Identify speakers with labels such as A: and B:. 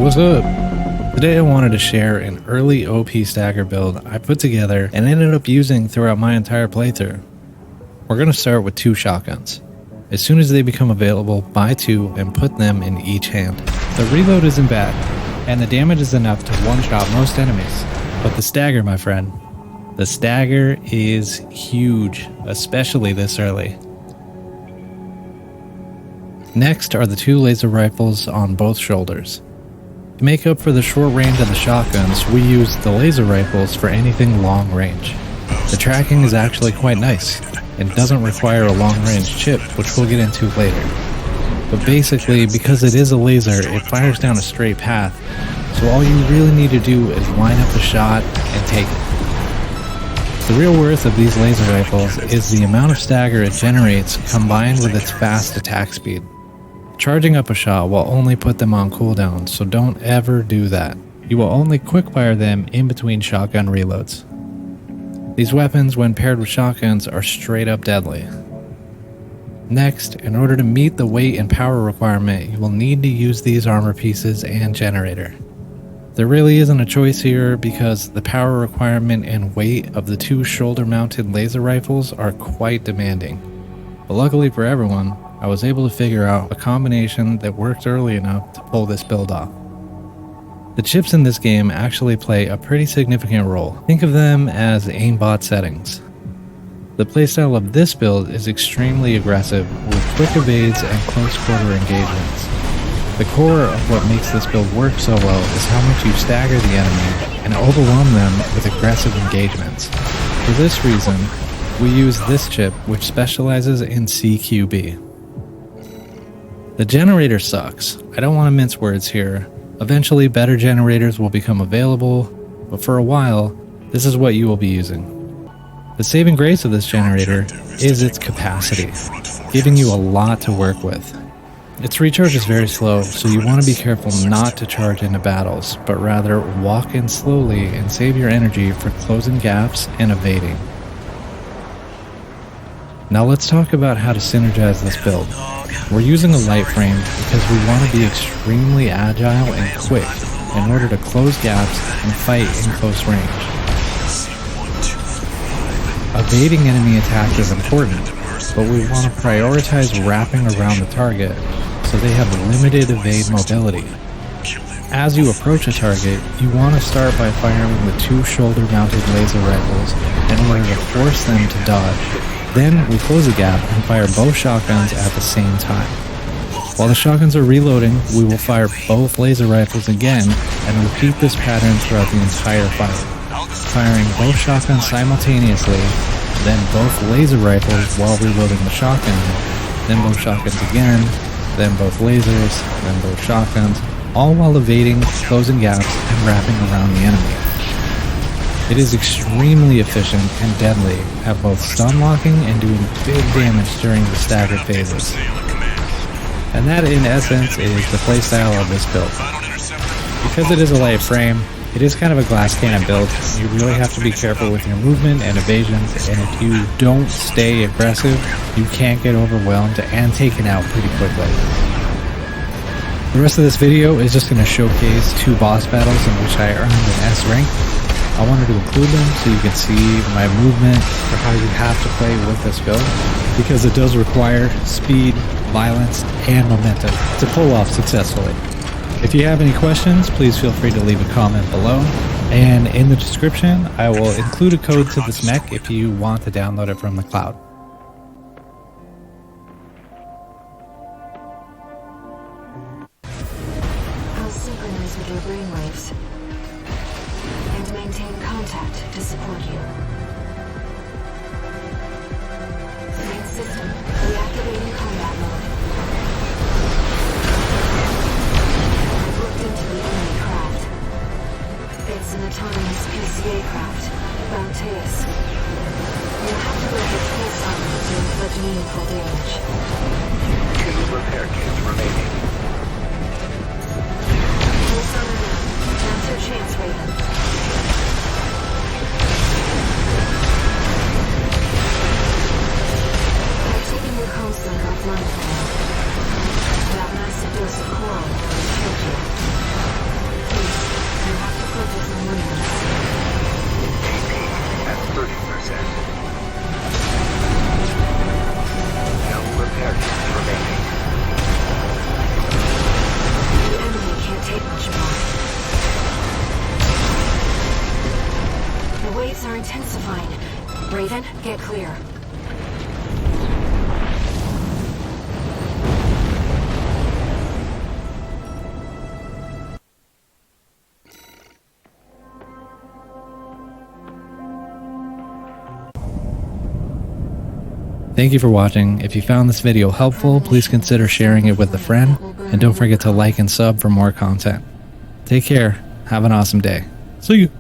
A: What's up? Today I wanted to share an early OP stagger build I put together and ended up using throughout my entire playthrough. We're going to start with 2 shotguns. As soon as they become available, buy 2 and put them in each hand. The reload isn't bad, and the damage is enough to one-shot most enemies. But the stagger, my friend, the stagger is huge, especially this early. Next are the 2 laser rifles on both shoulders. To make up for the short range of the shotguns, we use the laser rifles for anything long range. The tracking is actually quite nice, and doesn't require a long range chip, which we'll get into later. But basically, because it is a laser, it fires down a straight path, so all you really need to do is line up the shot and take it. The real worth of these laser rifles is the amount of stagger it generates combined with its fast attack speed. Charging up a shot will only put them on cooldown, so don't ever do that. You will only quickfire them in between shotgun reloads. These weapons, when paired with shotguns, are straight up deadly. Next, in order to meet the weight and power requirement, you will need to use these armor pieces and generator. There really isn't a choice here because the power requirement and weight of the 2 shoulder-mounted laser rifles are quite demanding. But luckily for everyone, I was able to figure out a combination that worked early enough to pull this build off. The chips in this game actually play a pretty significant role. Think of them as aimbot settings. The playstyle of this build is extremely aggressive with quick evades and close quarter engagements. The core of what makes this build work so well is how much you stagger the enemy and overwhelm them with aggressive engagements. For this reason, we use this chip, which specializes in CQB. The generator sucks. I don't want to mince words here. Eventually better generators will become available, but for a while, this is what you will be using. The saving grace of this generator is its capacity, giving you a lot to work with. Its recharge is very slow, so you want to be careful not to charge into battles, but rather walk in slowly and save your energy for closing gaps and evading. Now let's talk about how to synergize this build. We're using a light frame because we want to be extremely agile and quick in order to close gaps and fight in close range. Evading enemy attacks is important, but we want to prioritize wrapping around the target so they have limited evade mobility. As you approach a target, you want to start by firing the 2 shoulder-mounted laser rifles in order to force them to dodge. Then we close the gap and fire both shotguns at the same time. While the shotguns are reloading, we will fire both laser rifles again and repeat this pattern throughout the entire fight, firing both shotguns simultaneously, then both laser rifles while reloading the shotgun, then both shotguns again, then both lasers, then both shotguns, all while evading, closing gaps, and wrapping around the enemy. It is extremely efficient and deadly at both stun locking and doing big damage during the staggered phases. And that in essence is the playstyle of this build. Because it is a light frame, it is kind of a glass cannon build. You really have to be careful with your movement and evasions, and if you don't stay aggressive, you can get overwhelmed and taken out pretty quickly. The rest of this video is just going to showcase 2 boss battles in which I earned an S rank. I wanted to include them so you can see my movement for how you have to play with this build, because it does require speed, violence, and momentum to pull off successfully. If you have any questions, please feel free to leave a comment below, and in the description I will include a code to this mech if you want to download it from the cloud.
B: I'll synchronize with your brainwaves and maintain contact to support you. Main system reactivating combat mode. I've looked into the enemy craft. It's an autonomous PCA craft, Bounteus. You'll have to break its pulse armor to inflict meaningful damage.
C: 2 repair kits remaining.
B: Pulse armor down. Now's your chance, Raven. I've taken your console offline for now. That massive dose of coral will choke you. clear.
A: Thank you for watching. If you found this video helpful, please consider sharing it with a friend, and don't forget to like and sub for more content. Take care. Have an awesome day. See you.